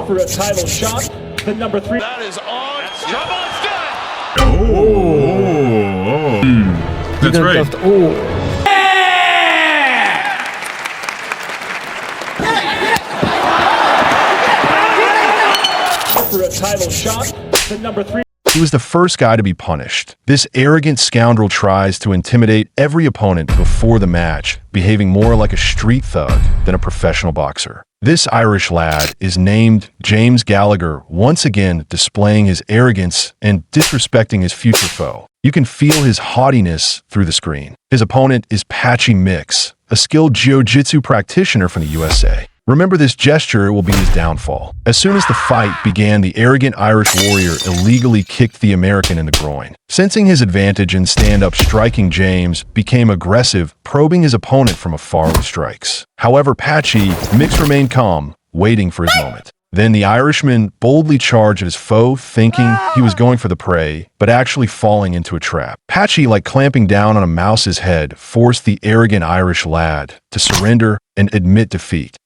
For a title shot, the number 3. That is on. Trouble is done. That's right. For a title shot, the number 3. He was the first guy to be punished. This arrogant scoundrel tries to intimidate every opponent before the match, behaving more like a street thug than a professional boxer. This Irish lad is named James Gallagher, once again displaying his arrogance and disrespecting his future foe. You can feel his haughtiness through the screen. His opponent is Patchy Mix, a skilled jiu-jitsu practitioner from the USA. Remember, this gesture will be his downfall. As soon as the fight began, the arrogant Irish warrior illegally kicked the American in the groin. Sensing his advantage in stand-up striking, James became aggressive, probing his opponent from afar with strikes. However, Patchy Mix remained calm, waiting for his moment. Then the Irishman boldly charged at his foe, thinking he was going for the prey, but actually falling into a trap. Patchy, like clamping down on a mouse's head, forced the arrogant Irish lad to surrender and admit defeat.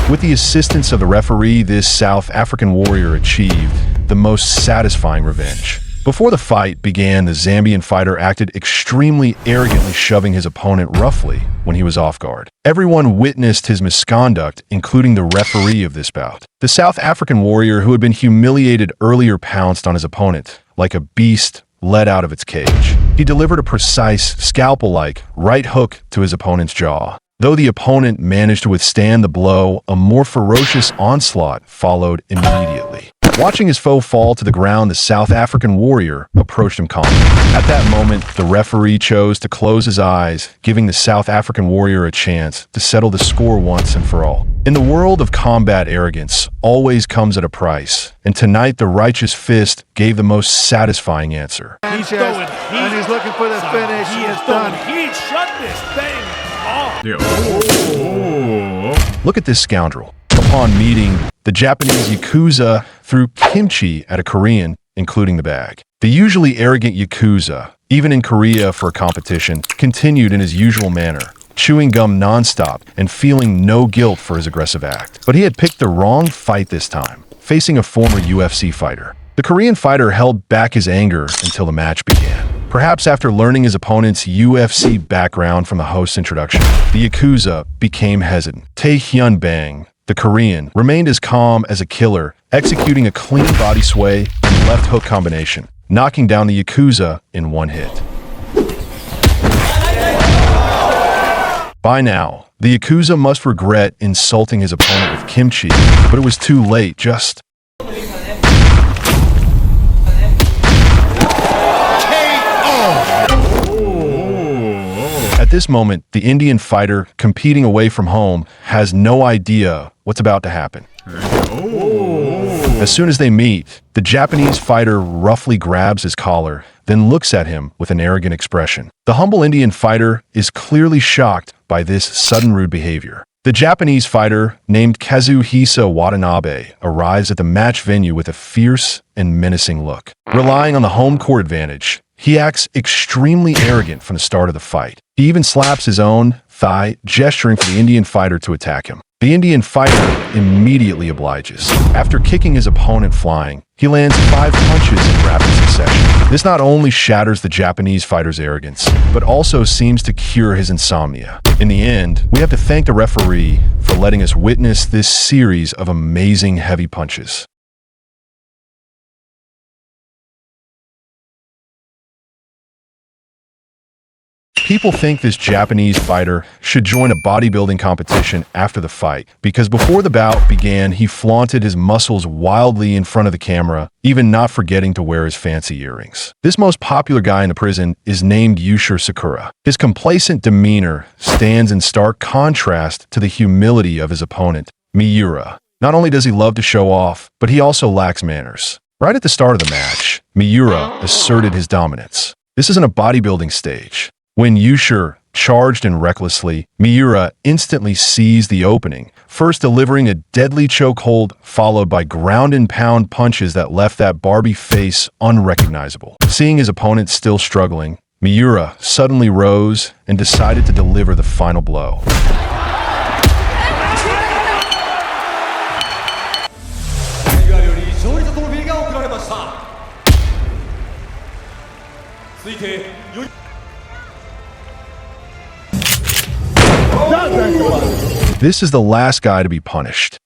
With the assistance of the referee, this South African warrior achieved the most satisfying revenge. Before the fight began, the Zambian fighter acted extremely arrogantly, shoving his opponent roughly when he was off guard. Everyone witnessed his misconduct, including the referee of this bout. The South African warrior, who had been humiliated earlier, pounced on his opponent like a beast let out of its cage. He delivered a precise, scalpel-like right hook to his opponent's jaw. Though the opponent managed to withstand the blow, a more ferocious onslaught followed immediately. Watching his foe fall to the ground, the South African warrior approached him calmly. At that moment, the referee chose to close his eyes, giving the South African warrior a chance to settle the score once and for all. In the world of combat, arrogance always comes at a price, and tonight the righteous fist gave the most satisfying answer. He's throwing heat, and he's looking for the finish. He is done. He shut this thing off. Yeah. Look at this scoundrel. Upon meeting, the Japanese Yakuza threw kimchi at a Korean, including the bag. The usually arrogant Yakuza, even in Korea for a competition, continued in his usual manner, chewing gum nonstop and feeling no guilt for his aggressive act. But he had picked the wrong fight this time, facing a former UFC fighter. The Korean fighter held back his anger until the match began. Perhaps after learning his opponent's UFC background from the host's introduction, the Yakuza became hesitant. Tae Hyun Bang, the Korean, remained as calm as a killer, executing a clean body sway and left hook combination, knocking down the Yakuza in one hit. By now, the Yakuza must regret insulting his opponent with kimchi, but it was too late. At this moment, the Indian fighter, competing away from home, has no idea what's about to happen. As soon as they meet, the Japanese fighter roughly grabs his collar, then looks at him with an arrogant expression. The humble Indian fighter is clearly shocked by this sudden rude behavior. The Japanese fighter, named Kazuhisa Watanabe, arrives at the match venue with a fierce and menacing look. Relying on the home court advantage, he acts extremely arrogant from the start of the fight. He even slaps his own thigh, gesturing for the Indian fighter to attack him. The Indian fighter immediately obliges. After kicking his opponent flying, he lands 5 punches in rapid succession. This not only shatters the Japanese fighter's arrogance, but also seems to cure his insomnia. In the end, we have to thank the referee for letting us witness this series of amazing heavy punches. People think this Japanese fighter should join a bodybuilding competition after the fight, because before the bout began, he flaunted his muscles wildly in front of the camera, even not forgetting to wear his fancy earrings. This most popular guy in the prison is named Yushi Sakura. His complacent demeanor stands in stark contrast to the humility of his opponent, Mura. Not only does he love to show off, but he also lacks manners. Right at the start of the match, Mura asserted his dominance. This isn't a bodybuilding stage. When Yushi charged in recklessly, Mura instantly seized the opening, first delivering a deadly chokehold, followed by ground-and-pound punches that left that Barbie face unrecognizable. Seeing his opponent still struggling, Mura suddenly rose and decided to deliver the final blow. This is the last guy to be punished.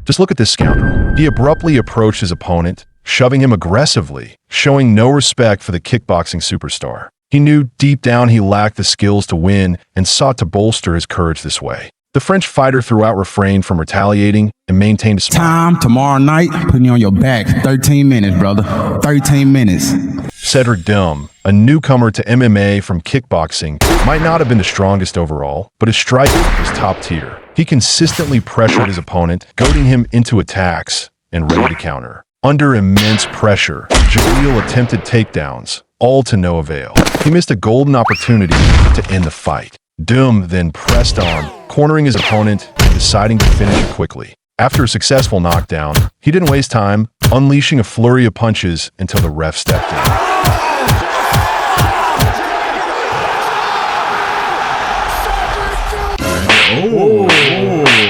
Just look at this scoundrel. He abruptly approached his opponent, shoving him aggressively, showing no respect for the kickboxing superstar. He knew deep down he lacked the skills to win and sought to bolster his courage this way. The French fighter throughout refrained from retaliating and maintained a smile. Time tomorrow night, putting you on your back. 13 minutes, brother. 13 minutes. Cedric DM, a newcomer to MMA from kickboxing, might not have been the strongest overall, but his striking was top tier. He consistently pressured his opponent, goading him into attacks and ready to counter. Under immense pressure, Jalil attempted takedowns, all to no avail. He missed a golden opportunity to end the fight. Doom then pressed on, cornering his opponent and deciding to finish it quickly. After a successful knockdown, he didn't waste time, unleashing a flurry of punches until the ref stepped in.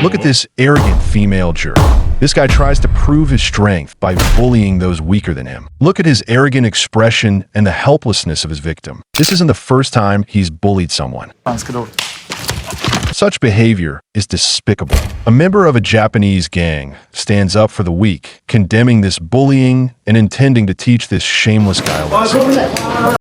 Look at this arrogant female jerk. This guy tries to prove his strength by bullying those weaker than him. Look at his arrogant expression and the helplessness of his victim. This isn't the first time he's bullied someone. Such behavior is despicable. A member of a Japanese gang stands up for the weak, condemning this bullying and intending to teach this shameless guy a lesson.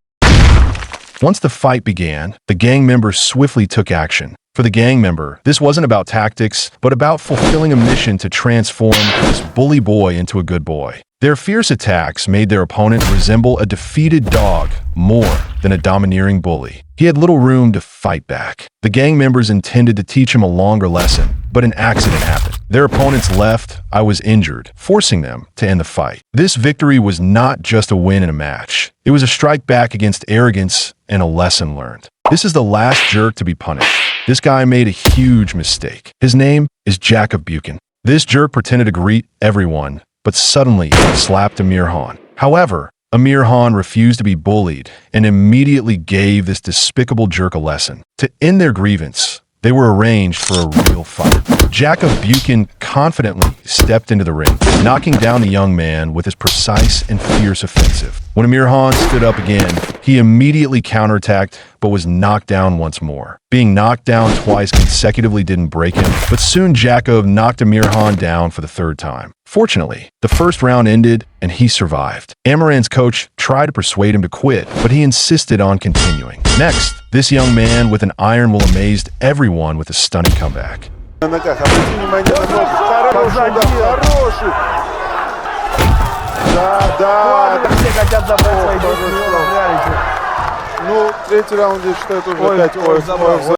Once the fight began, the gang members swiftly took action. For the gang member, this wasn't about tactics, but about fulfilling a mission to transform this bully boy into a good boy. Their fierce attacks made their opponent resemble a defeated dog more than a domineering bully. He had little room to fight back. The gang members intended to teach him a longer lesson, but an accident happened. Their opponents left, I was injured, forcing them to end the fight. This victory was not just a win in a match. It was a strike back against arrogance and a lesson learned. This is the last jerk to be punished. This guy made a huge mistake. His name is Jacob Buchan. This jerk pretended to greet everyone, but suddenly slapped Amir Khan. However, Amir Khan refused to be bullied and immediately gave this despicable jerk a lesson. To end their grievance, they were arranged for a real fight. Jacob Buchan confidently stepped into the ring, knocking down the young man with his precise and fierce offensive. When Amir Khan stood up again, he immediately counterattacked, but was knocked down once more. Being knocked down twice consecutively didn't break him, but soon Jacob knocked Amir Khan down for the third time. Fortunately, the first round ended and he survived. Amaran's coach tried to persuade him to quit, but he insisted on continuing. Next, this young man with an iron will amaze everyone with a stunning comeback. Ну, третий раунд, я считаю, тоже опять